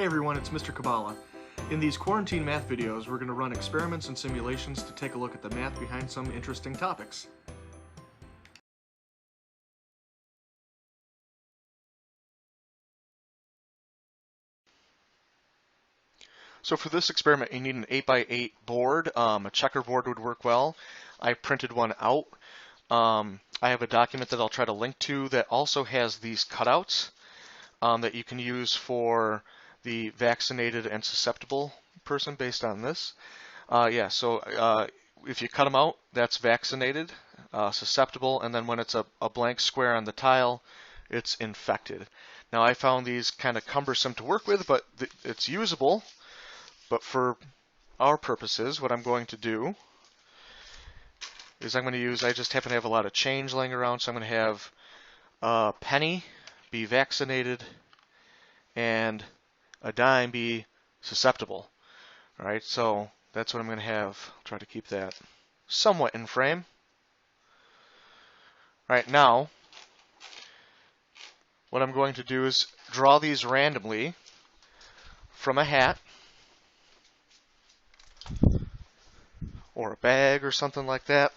everyone, it's Mr. Kabbalah. In these quarantine math videos, we're going to run experiments and simulations to take a look at the math behind some interesting topics. So for this experiment, you need an 8x8 board. A checkerboard would work well. I printed one out. I have a document that I'll try to link to that also has these cutouts that you can use for the vaccinated and susceptible person based on this. If you cut them out, that's vaccinated, susceptible, and then when it's a blank square on the tile, it's infected. Now I found these kind of cumbersome to work with, but it's usable. But for our purposes, what I'm going to do is I just happen to have a lot of change laying around, so I'm going to have a penny be vaccinated and a dime be susceptible. All right, so that's what I'm going to have. I'll try to keep that somewhat in frame. All right, now what I'm going to do is draw these randomly from a hat or a bag or something like that.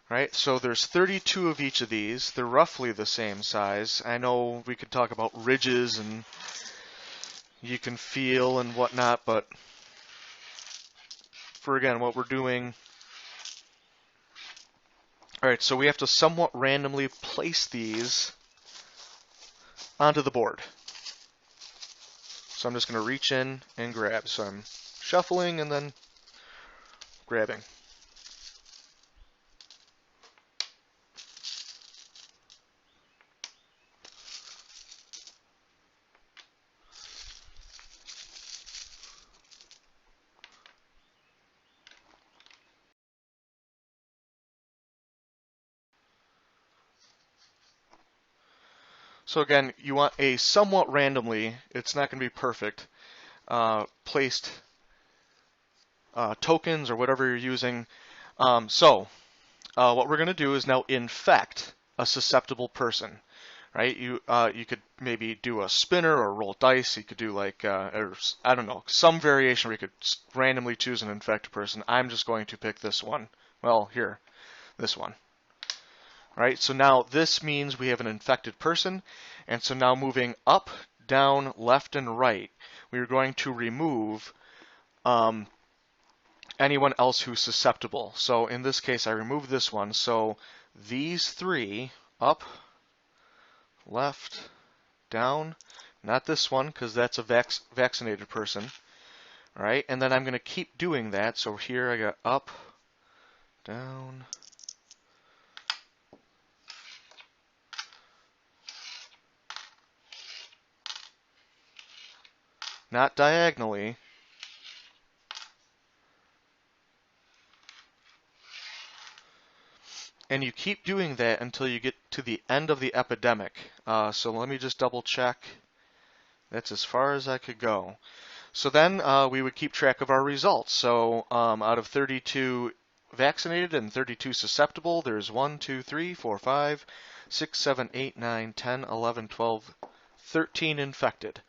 Right, so there's 32 of each of these. They're roughly the same size. I know we could talk about ridges and you can feel and whatnot, but for again, what we're doing. All right, so we have to somewhat randomly place these onto the board. So I'm just going to reach in and grab. So I'm shuffling and then grabbing. So again, you want a somewhat randomly, it's not going to be perfect, placed tokens or whatever you're using. What we're going to do is now infect a susceptible person, right? You could maybe do a spinner or roll dice. You could do like, I don't know, some variation where you could randomly choose an infected person. I'm just going to pick this one. Well, here, this one. Right, so now this means we have an infected person, and so now moving up, down, left, and right, we are going to remove anyone else who's susceptible. So in this case, I remove this one. So these three, up, left, down, not this one because that's a vaccinated person, right? And then I'm going to keep doing that. So here I got up, down, not diagonally. And you keep doing that until you get to the end of the epidemic. So let me just double check. That's as far as I could go. So then we would keep track of our results. So out of 32 vaccinated and 32 susceptible, there's 1, 2, 3, 4, 5, 6, 7, 8, 9, 10, 11, 12, 13 infected.